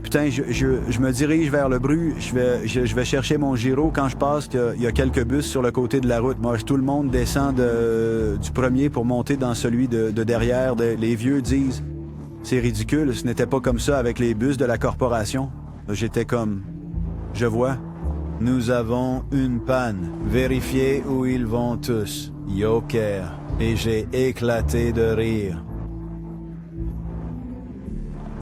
putain, je me dirige vers le Bru. Je vais chercher mon gyro. Quand je passe, il y a quelques bus sur le côté de la route. Moi, tout le monde descend du premier pour monter dans celui de derrière. Les vieux disent, c'est ridicule, ce n'était pas comme ça avec les bus de la corporation. J'étais comme, je vois. Nous avons une panne. Vérifiez où ils vont tous. Yoker. Et j'ai éclaté de rire.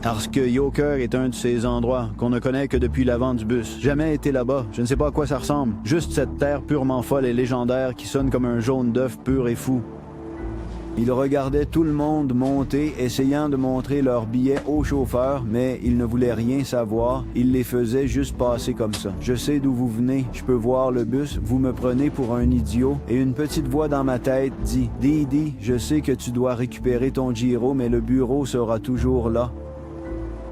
Parce que Yoker est un de ces endroits qu'on ne connaît que depuis l'avant du bus. Jamais été là-bas, je ne sais pas à quoi ça ressemble. Juste cette terre purement folle et légendaire qui sonne comme un jaune d'œuf pur et fou. Il regardait tout le monde monter, essayant de montrer leurs billets au chauffeur, mais il ne voulait rien savoir. Il les faisait juste passer comme ça. Je sais d'où vous venez, je peux voir le bus, vous me prenez pour un idiot. Et une petite voix dans ma tête dit « Didi, je sais que tu dois récupérer ton gyro, mais le bureau sera toujours là. »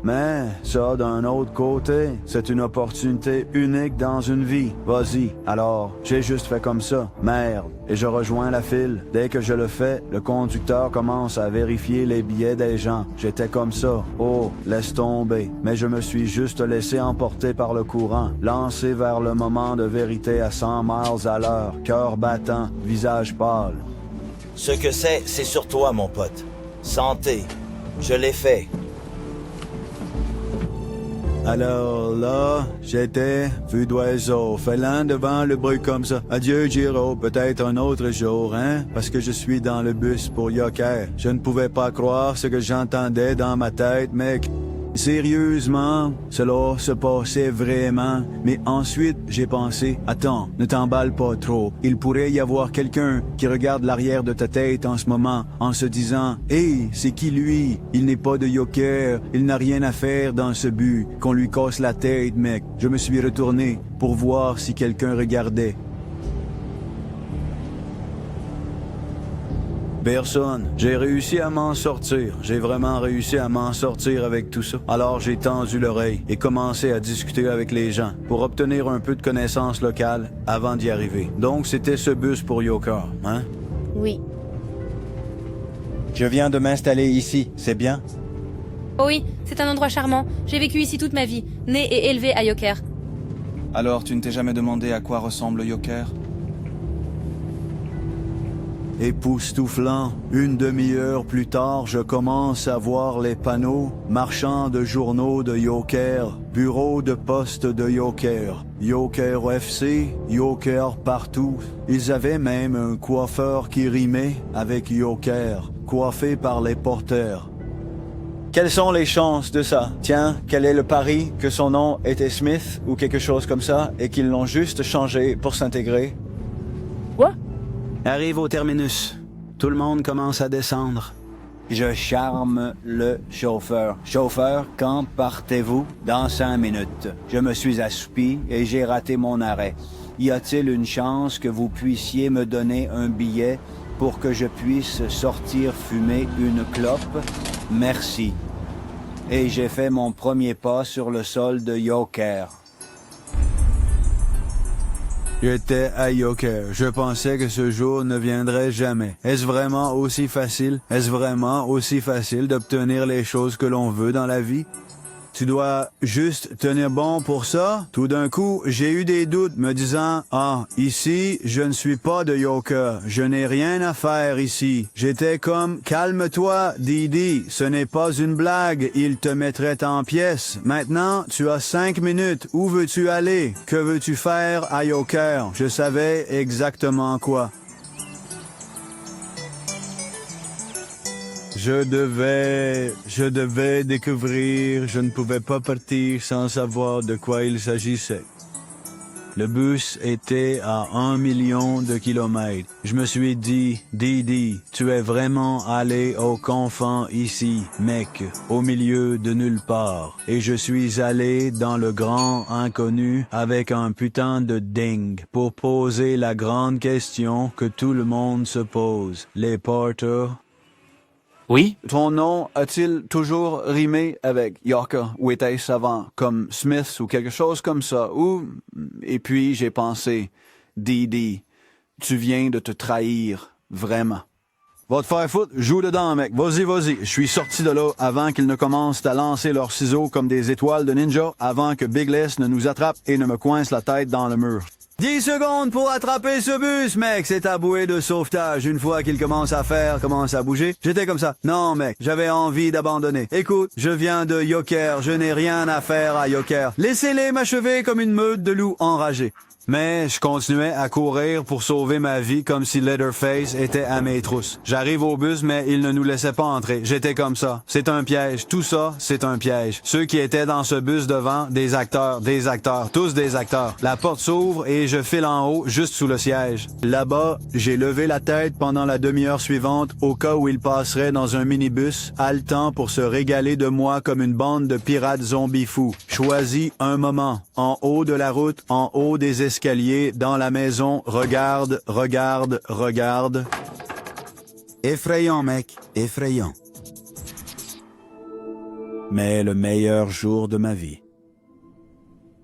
Mais ça, d'un autre côté, c'est une opportunité unique dans une vie. Vas-y. Alors, j'ai juste fait comme ça. Merde. Et je rejoins la file. Dès que je le fais, le conducteur commence à vérifier les billets des gens. J'étais comme ça. Oh, laisse tomber. Mais je me suis juste laissé emporter par le courant, lancé vers le moment de vérité à 100 miles à l'heure, cœur battant, visage pâle. Ce que c'est sur toi, mon pote. Santé. Je l'ai fait. Alors là, j'étais vue d'oiseau, failant devant le bruit comme ça. Adieu Giro, peut-être un autre jour, hein? Parce que je suis dans le bus pour Yoker. Je ne pouvais pas croire ce que j'entendais dans ma tête, mec. Sérieusement, cela se passait vraiment. Mais ensuite, j'ai pensé, attends, ne t'emballe pas trop. Il pourrait y avoir quelqu'un qui regarde l'arrière de ta tête en ce moment, en se disant, hey, c'est qui lui? Il n'est pas de Yoker, il n'a rien à faire dans ce but. Qu'on lui casse la tête, mec. Je me suis retourné pour voir si quelqu'un regardait. Personne. J'ai réussi à m'en sortir. J'ai vraiment réussi à m'en sortir avec tout ça. Alors j'ai tendu l'oreille et commencé à discuter avec les gens pour obtenir un peu de connaissances locales avant d'y arriver. Donc c'était ce bus pour Yoker, hein? Oui. Je viens de m'installer ici, c'est bien? Oh oui, c'est un endroit charmant. J'ai vécu ici toute ma vie, né et élevé à Yoker. Alors tu ne t'es jamais demandé à quoi ressemble Yoker? Époustouflant, une demi-heure plus tard, je commence à voir les panneaux, marchand de journaux de Yoker, bureau de poste de Yoker, Yoker FC, Yoker partout. Ils avaient même un coiffeur qui rimait avec Yoker, coiffé par les porteurs. Quelles sont les chances de ça? Tiens, quel est le pari que son nom était Smith ou quelque chose comme ça et qu'ils l'ont juste changé pour s'intégrer? Quoi? Arrive au terminus. Tout le monde commence à descendre. Je charme le chauffeur. Chauffeur, quand partez-vous? Dans 5 minutes. Je me suis assoupi et j'ai raté mon arrêt. Y a-t-il une chance que vous puissiez me donner un billet pour que je puisse sortir fumer une clope? Merci. Et j'ai fait mon premier pas sur le sol de Yoker. J'étais à Yoker. Je pensais que ce jour ne viendrait jamais. Est-ce vraiment aussi facile? Est-ce vraiment aussi facile d'obtenir les choses que l'on veut dans la vie? Tu dois juste tenir bon pour ça. Tout d'un coup, j'ai eu des doutes me disant « Ah, ici, je ne suis pas de Yoker. Je n'ai rien à faire ici. » J'étais comme « Calme-toi, Didi. Ce n'est pas une blague. Il te mettrait en pièces. Maintenant, tu as 5 minutes. Où veux-tu aller? Que veux-tu faire à Yoker? » Je savais exactement quoi. Je devais découvrir, je ne pouvais pas partir sans savoir de quoi il s'agissait. Le bus était à 1 million de kilomètres. Je me suis dit, Didi, tu es vraiment allé au confins ici, mec, au milieu de nulle part. Et je suis allé dans le grand inconnu avec un putain de dingue pour poser la grande question que tout le monde se pose. Les porteurs. Oui? Ton nom a-t-il toujours rimé avec Yoker ou était-ce avant, comme Smith ou quelque chose comme ça? Et puis j'ai pensé, Didi, tu viens de te trahir, vraiment. Va te faire foutre, joue dedans, mec. Vas-y. Je suis sorti de là avant qu'ils ne commencent à lancer leurs ciseaux comme des étoiles de ninja, avant que Big Les ne nous attrape et ne me coince la tête dans le mur. 10 secondes pour attraper ce bus, mec. C'est ta bouée de sauvetage. Une fois qu'il commence à bouger, j'étais comme ça. Non, mec, j'avais envie d'abandonner. Écoute, je viens de Yoker. Je n'ai rien à faire à Yoker. Laissez-les m'achever comme une meute de loups enragés. Mais je continuais à courir pour sauver ma vie comme si Leatherface était à mes trousses. J'arrive au bus, mais il ne nous laissait pas entrer. J'étais comme ça. C'est un piège. Tout ça, c'est un piège. Ceux qui étaient dans ce bus devant, des acteurs, tous des acteurs. La porte s'ouvre et je file en haut, juste sous le siège. Là-bas, j'ai levé la tête pendant la demi-heure suivante au cas où il passerait dans un minibus, haletant pour se régaler de moi comme une bande de pirates zombies fous. Choisis un moment. En haut de la route, en haut des escaliers, dans la maison, regarde. Effrayant, mec, effrayant. Mais le meilleur jour de ma vie.